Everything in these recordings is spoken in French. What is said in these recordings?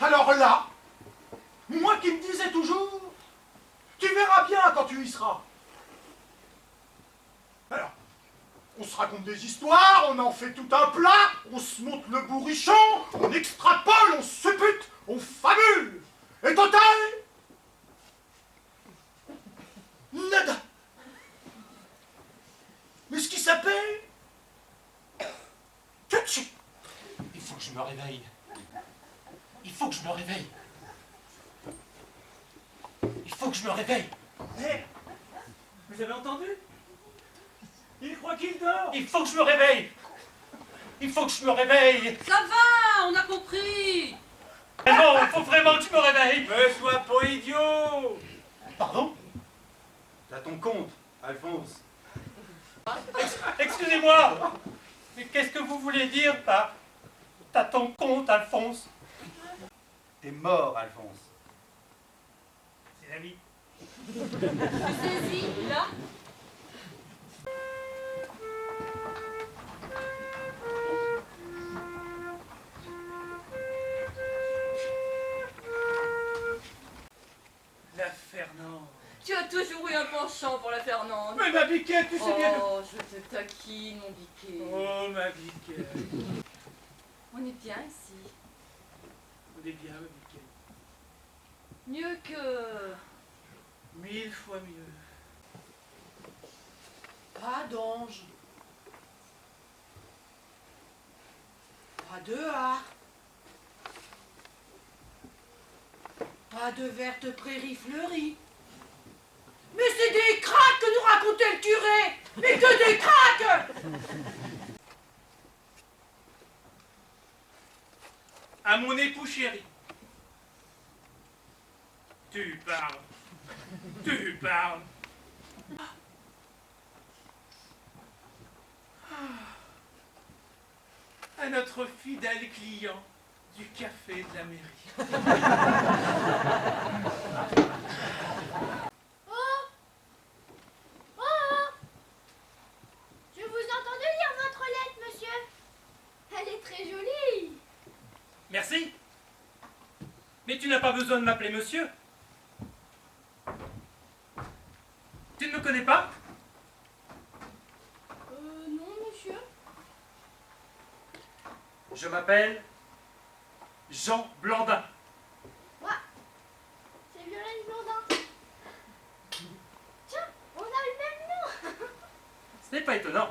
alors là, moi qui me disais toujours, tu verras bien quand tu y seras. Alors, on se raconte des histoires, on en fait tout un plat, on se monte le bourrichon, on extrapole, on suppute, on fabule. Et total, nada. Mais ce qui s'appelle tchou. Il faut que je me réveille. Il faut que je me réveille. Il faut que je me réveille. Hé, vous avez entendu? Il croit qu'il dort. Il faut que je me réveille. Il faut que je me réveille. Ça va, on a compris. Mais non, il faut vraiment que je me réveille. Mais sois pas idiot. Pardon? T'as ton compte, Alphonse. Excusez-moi. Mais qu'est-ce que vous voulez dire par t'as ton compte, Alphonse? T'es mort, Alphonse. C'est la vie. Tu saisis, là? La Fernande. Tu as toujours eu un penchant pour la Fernande. Mais ma biquette, tu sais bien. Oh, je te taquine, mon biquet. Oh, ma biquette. On est bien ici. On est bien, ma biquette. Mieux que... 1000 fois mieux. Pas d'ange. Pas de harpe. Pas de verte prairie fleurie. Mais c'est des craques que nous racontait le curé. Mais que des craques. À mon époux chéri. Tu parles. Tu parles. À notre fidèle client du café de la mairie. Je vous entends lire votre lettre, monsieur. Elle est très jolie. Merci. Mais tu n'as pas besoin de m'appeler monsieur. Tu ne me connais pas? Non, monsieur. Je m'appelle Jean Blandin. Moi, c'est Violaine Blondin. Tiens, on a le même nom. Ce n'est pas étonnant.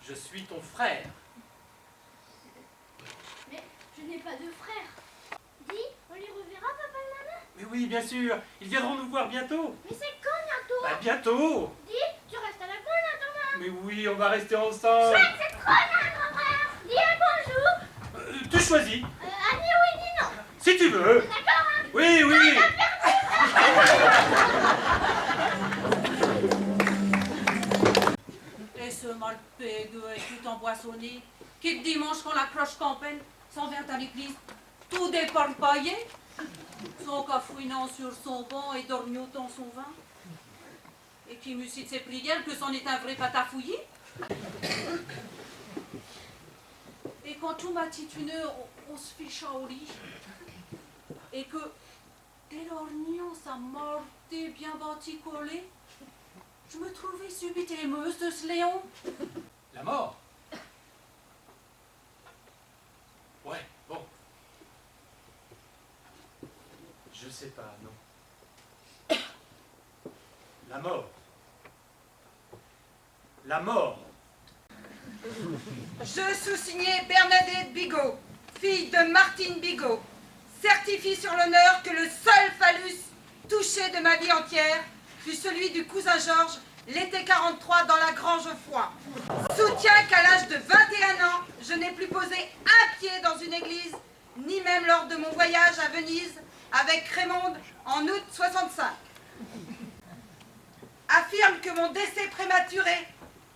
Je suis ton frère. Mais je n'ai pas de frère. Dis, on les reverra, papa et maman? Mais oui, bien sûr. Ils viendront nous voir bientôt. Mais c'est quand bientôt? Bah, bientôt. Dis, tu restes à la cour, Thomas. Mais oui, on va rester ensemble. Chouette, c'est trop bien, grand-frère. Dis un bonjour. Tu choisis. Annie, oui, dis non. Si tu veux. D'accord, hein? Oui, oui. Et ce malpègue est tout empoisonné, qui le dimanche quand la cloche campelle s'en vient à l'église, tout déparpaillé, son cafouinant sur son banc et dormiotant son vin, et qui musite ses prières que c'en est un vrai patafouillis. Et quand tout matituneux, on se ficha au lit, et que dès l'orgnon sa mortée bien baticolée, je me trouvais subite émeuse de ce Léon. La mort. Ouais, bon. Je sais pas, non. La mort. La mort. Je sous-signais Bernadette Bigot, fille de Martine Bigot, certifie sur l'honneur que le seul phallus touché de ma vie entière fut celui du cousin Georges, l'été 43 dans la Grange Foin. Soutiens qu'à l'âge de 21 ans, je n'ai plus posé un pied dans une église, ni même lors de mon voyage à Venise avec Raymonde en août 65. Affirme que mon décès prématuré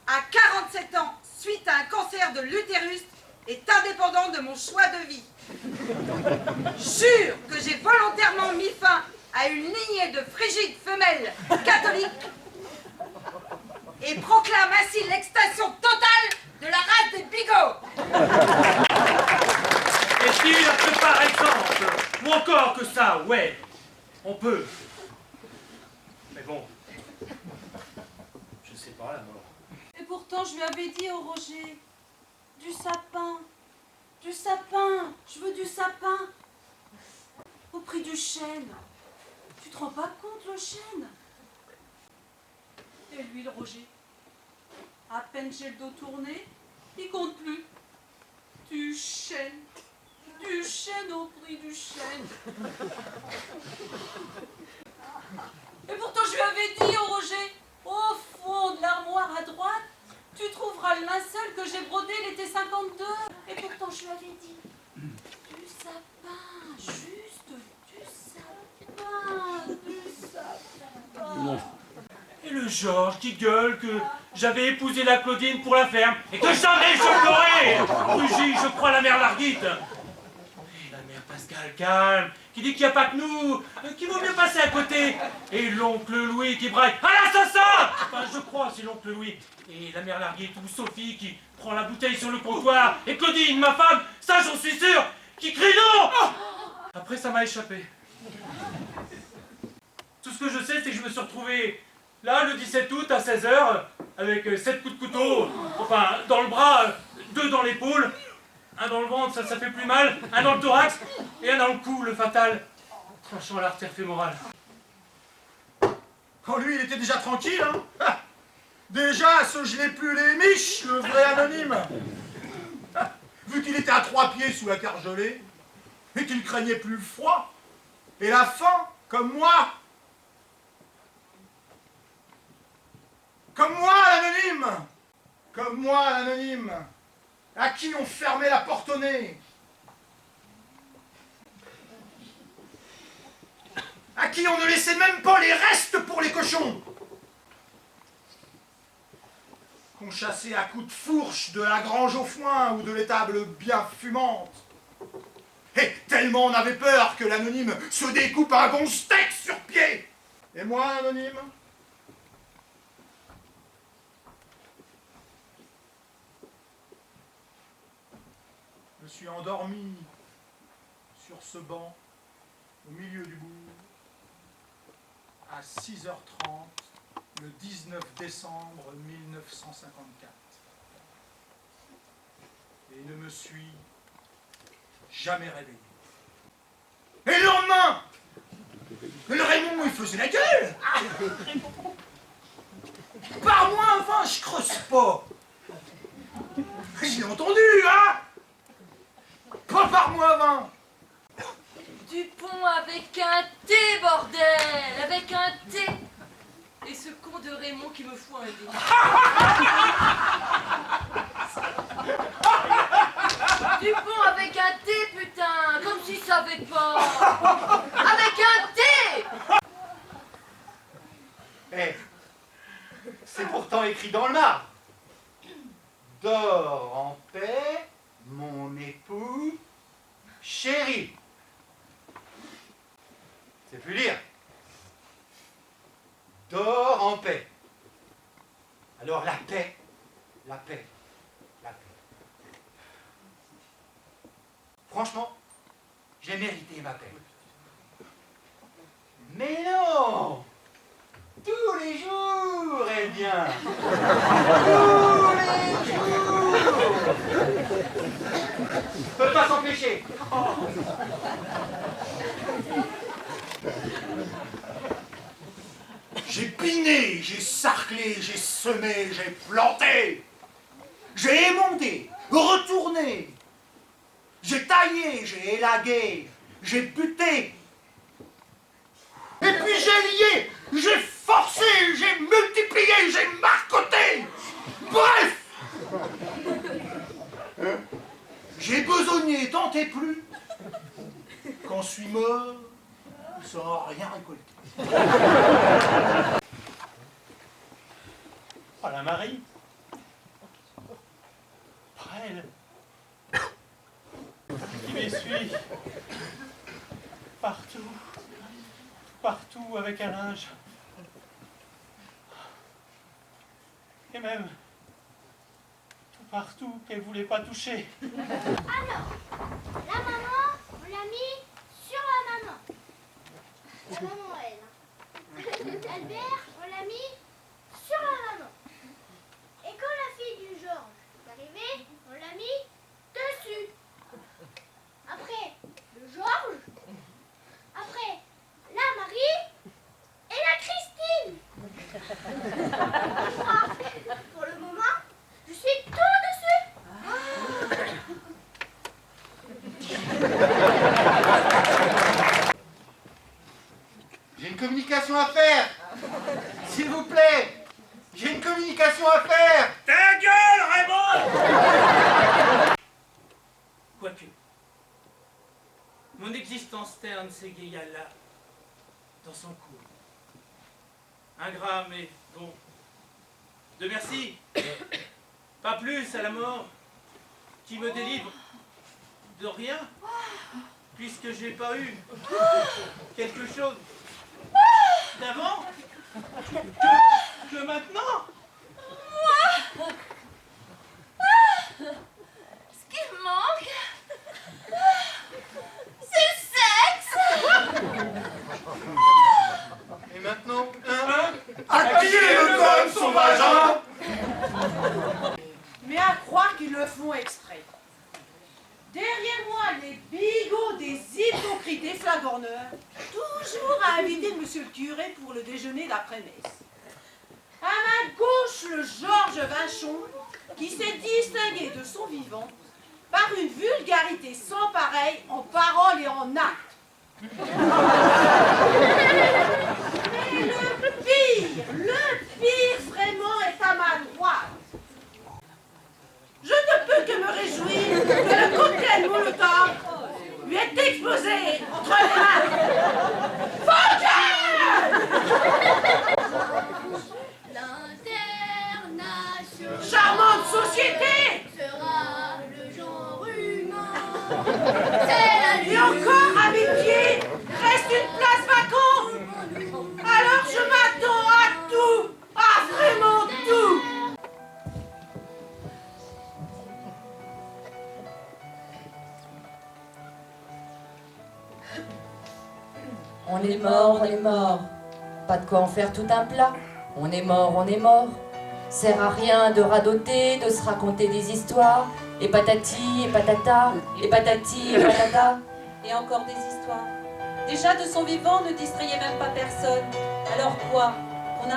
à 47 ans suite à un cancer de l'utérus est indépendant de mon choix de vie. Jure que j'ai volontairement mis fin à une lignée de frigides femelles catholiques et proclame ainsi l'extinction totale de la race des bigots. que ça, ouais. On peut. Mais bon. Je sais pas, la mort. Et pourtant, je lui avais dit au Roger, du sapin, du sapin, je veux du sapin. Au prix du chêne. Tu te rends pas compte, le chêne? Et lui, le Roger, à peine j'ai le dos tourné, il compte plus. Du chêne au prix du chêne. Et pourtant, je lui avais dit au Roger, au fond de l'armoire à droite, tu trouveras le linceul que j'ai brodé l'été 52. Et pourtant, je lui avais dit, du sapin, juste du sapin, du sapin. Et le Georges qui gueule que j'avais épousé la Claudine pour la ferme et que jamais je l'aurais. Rugy, je crois la mère Larguite. Et la mère Pascal, calme, qui dit qu'il n'y a pas que nous, qu'il vaut mieux passer à côté. Et l'oncle Louis qui braille, à l'assassin. Enfin, je crois, c'est l'oncle Louis. Et la mère Larguite ou Sophie qui prend la bouteille sur le comptoir. Et Claudine, ma femme, ça j'en suis sûr, qui crie non. Après, ça m'a échappé. Tout ce que je sais, c'est que je me suis retrouvé là, le 17 août, à 16h, avec 7 coups de couteau, enfin, dans le bras, 2 dans l'épaule, un dans le ventre, ça fait plus mal, un dans le thorax, et un dans le cou, le fatal, tranchant l'artère fémorale. Oh, lui, il était déjà tranquille, hein. Ah, déjà, se gelait plus les miches, le vrai anonyme. Ah, vu qu'il était à 3 pieds sous la cargelée, et qu'il craignait plus le froid, et la faim, comme moi. Comme moi, l'anonyme! Comme moi, l'anonyme! À qui on fermait la porte au nez? À qui on ne laissait même pas les restes pour les cochons? Qu'on chassait à coups de fourche de la grange au foin ou de l'étable bien fumante. Et tellement on avait peur que l'anonyme se découpe un bon steak sur pied! Et moi, l'anonyme? Je suis endormi sur ce banc au milieu du bourg à 6h30 le 19 décembre 1954 et ne me suis jamais réveillé. Et le lendemain, le Raymond il faisait la gueule. Par moins 20, je creuse pas. J'ai entendu, hein. Pas par moi 20. Dupont avec un T, bordel! Avec un T! Et ce con de Raymond qui me fout un dé. Dupont avec un T, putain! Comme s'il savait pas! Avec un T! Eh, c'est pourtant écrit dans le marbre. Dors en paix, mon époux chéri. C'est plus lire. Dors en paix. Alors la paix, la paix, la paix. Franchement, j'ai mérité ma paix. Mais non! Tous les jours, eh bien! Tous les jours! Je peux pas s'empêcher. J'ai piné, j'ai sarclé, j'ai semé, j'ai planté. J'ai émondé, retourné. J'ai taillé, j'ai élagué, j'ai buté. Et puis j'ai lié, j'ai forcé, j'ai multiplié, j'ai marcoté. Bref! J'ai besogné tant et plus qu'en suis mort sans rien récolter. Oh la Marie. Prêle. Qui m'essuie. Partout. Partout avec un linge. Et même tout partout qu'elle voulait pas toucher. Alors, la maman, on l'a mis sur la maman. La maman, elle. Albert, on l'a mis sur la maman. Et quand la fille du Georges est arrivée, on l'a mis dessus. Après, le Georges. Après, la Marie et la Christine. Moi, pour le moment, je suis tout dessus. J'ai une communication à faire. S'il vous plaît. J'ai une communication à faire. Ta gueule, Raymond! Quoique, mon existence terne s'égaya là, dans son cours. Ingrat, mais bon. De merci. Pas plus à la mort, qui me délivre de rien, puisque j'ai pas eu quelque chose d'avant que maintenant. Ce qui me manque, c'est le sexe. Et maintenant, À qui est le gomme son vagin? Mais à croire qu'ils le font exprès. Derrière moi, les bigots des hypocrites et flagorneurs, toujours à inviter monsieur le curé pour le déjeuner d'après-messe. À ma gauche, le Georges Vinchon, qui s'est distingué de son vivant par une vulgarité sans pareille en paroles et en actes. Mais le pire vraiment est à ma droite. Je ne peux que me réjouir que le cocktail Molotov lui ait explosé entre les mains. L'international Charmante société. sera le genre humain. C'est la Et encore à mes pieds reste une place vacante. Alors je m'attends à tout, à vraiment tout. On est mort, on est mort. Pas de quoi en faire tout un plat. On est mort, on est mort. Sert à rien de radoter, de se raconter des histoires. Et patati, et patata, et patati, et patata. Et encore des histoires. Déjà de son vivant ne distrayait même pas personne. Alors quoi? Qu'on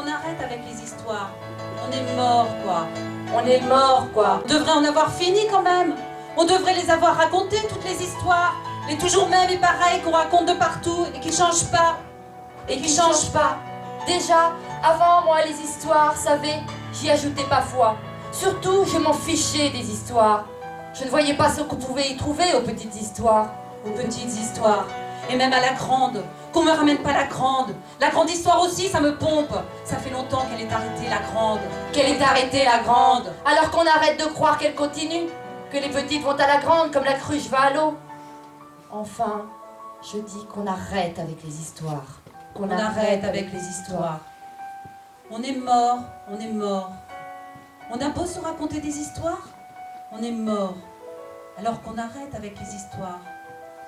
arrête avec les histoires. On est mort, quoi. On est mort, quoi. On devrait en avoir fini quand même. On devrait les avoir racontées, toutes les histoires. Les toujours mêmes et pareilles qu'on raconte de partout et qui changent pas. Et qui change pas. Déjà, avant moi, les histoires, savez, j'y ajoutais pas foi. Surtout, je m'en fichais des histoires. Je ne voyais pas ce qu'on pouvait y trouver aux petites histoires. Aux petites histoires. Et même à la grande. Qu'on me ramène pas la grande. La grande histoire aussi, ça me pompe. Ça fait longtemps qu'elle est arrêtée, la grande. Qu'elle est arrêtée, la grande. Alors qu'on arrête de croire qu'elle continue. Que les petites vont à la grande comme la cruche va à l'eau. Enfin, je dis qu'on arrête avec les histoires. On arrête avec les histoires. On est mort, on est mort. On a beau se raconter des histoires, on est mort. Alors qu'on arrête avec les histoires.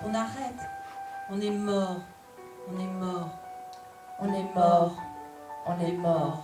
On arrête. On est mort, on est mort. On est mort, on est mort.